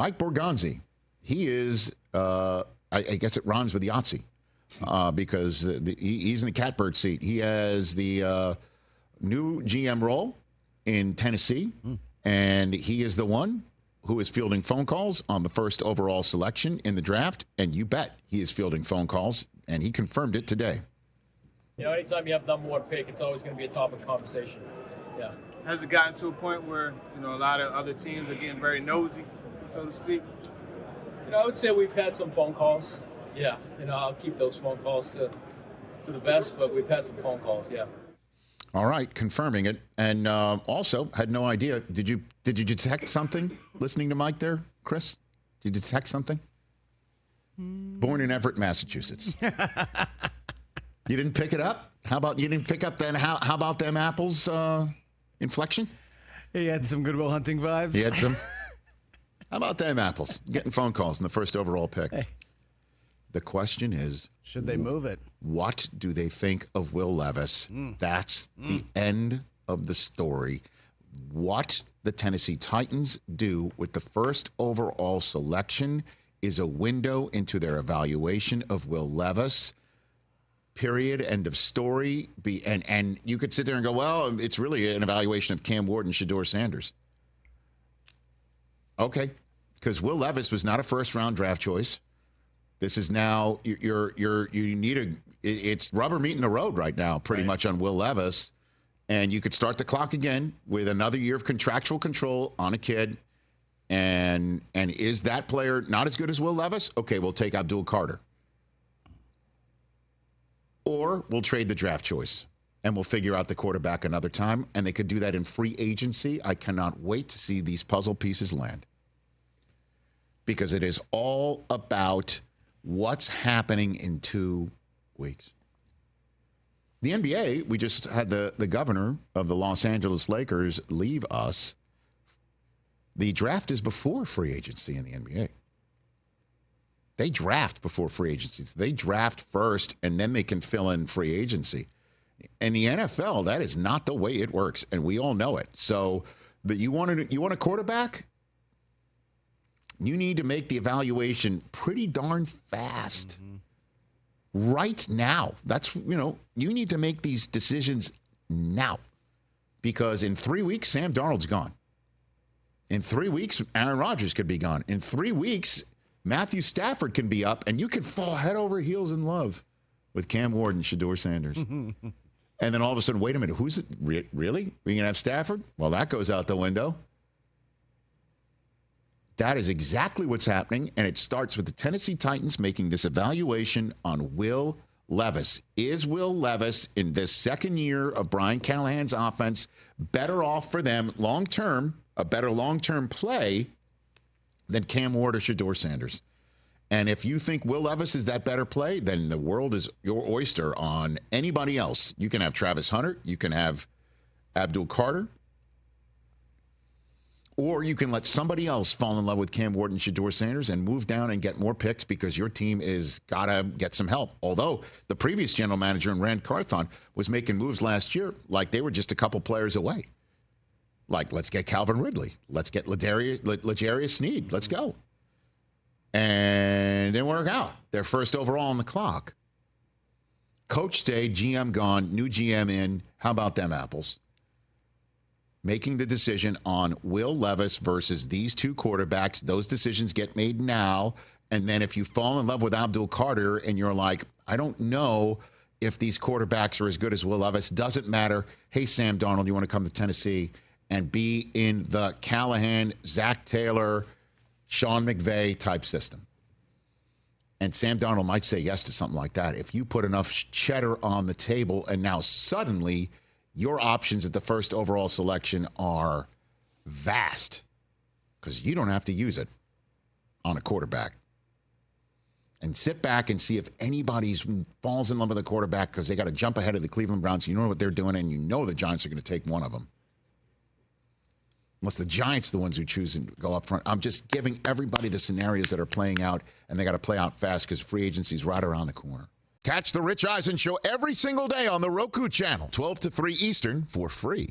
Mike Borgonzi. He is, I guess it rhymes with Yahtzee because he's in the catbird seat. He has the new GM role in Tennessee, and he is the one who is fielding phone calls on the first overall selection in the draft. And you bet he is fielding phone calls, and he confirmed it today. You know, anytime you have number one pick, it's always going to be a topic of conversation. Yeah. Has it gotten to a point where, you know, a lot of other teams are getting very nosy, so to speak? You know, I would say we've had some phone calls. Yeah. You know, I'll keep those phone calls to the vest, but we've had some phone calls, yeah. All right, confirming it. And also, had no idea. Did you detect something listening to Mike there, Chris? Did you detect something? Born in Everett, Massachusetts. You didn't pick it up? How about you didn't pick up then? How about them apples inflection? He had some Good Will Hunting vibes. He had some. How about them apples? Getting phone calls in the first overall pick. Hey. The question is, should they move it? What do they think of Will Levis? That's the end of the story. What the Tennessee Titans do with the first overall selection is a window into their evaluation of Will Levis. Period. End of story. And you could sit there and go, well, it's really an evaluation of Cam Ward and Shedeur Sanders. Okay, because Will Levis was not a first-round draft choice. This is now it's rubber meeting the road right now, pretty much on Will Levis, and you could start the clock again with another year of contractual control on a kid. And is that player not as good as Will Levis? Okay, we'll take Abdul Carter. Or we'll trade the draft choice and we'll figure out the quarterback another time. And they could do that in free agency. I cannot wait to see these puzzle pieces land. Because it is all about what's happening in 2 weeks. The NBA, we just had the governor of the Los Angeles Lakers leave us. The draft is before free agency in the NBA. They draft before free agency. They draft first, and then they can fill in free agency. In the NFL, that is not the way it works, and we all know it. So, you want a quarterback? You need to make the evaluation pretty darn fast. Right now. That's, you need to make these decisions now. Because in 3 weeks, Sam Darnold's gone. In 3 weeks, Aaron Rodgers could be gone. In 3 weeks, Matthew Stafford can be up, and you can fall head over heels in love with Cam Ward and Shedeur Sanders. And then all of a sudden, wait a minute, who's it? Really? We're going to have Stafford? Well, that goes out the window. That is exactly what's happening, and it starts with the Tennessee Titans making this evaluation on Will Levis. Is Will Levis, in this second year of Brian Callahan's offense, better off for them long-term, a better long-term play than Cam Ward or Shedeur Sanders? And if you think Will Levis is that better play, then the world is your oyster on anybody else. You can have Travis Hunter. You can have Abdul Carter. Or you can let somebody else fall in love with Cam Ward and Shedeur Sanders and move down and get more picks because your team is got to get some help. Although the previous general manager, Rand Carthon, was making moves last year like they were just a couple players away. Like, let's get Calvin Ridley. Let's get L'Jarius Sneed. Let's go. And it didn't work out. They're first overall on the clock. Coach stayed, GM gone, new GM in. How about them apples? Making the decision on Will Levis versus these two quarterbacks. Those decisions get made now. And then if you fall in love with Abdul Carter and you're like, I don't know if these quarterbacks are as good as Will Levis, doesn't matter. Hey, Sam Darnold, you want to come to Tennessee and be in the Callahan, Zach Taylor, Sean McVay type system? And Sam Darnold might say yes to something like that. If you put enough cheddar on the table and now suddenly your options at the first overall selection are vast because you don't have to use it on a quarterback. And sit back and see if anybody falls in love with a quarterback because they got to jump ahead of the Cleveland Browns. You know what they're doing, and you know the Giants are going to take one of them. Unless the Giants are the ones who choose and go up front. I'm just giving everybody the scenarios that are playing out, and they got to play out fast because free agency is right around the corner. Catch the Rich Eisen Show every single day on the Roku channel, 12 to 3 Eastern, for free.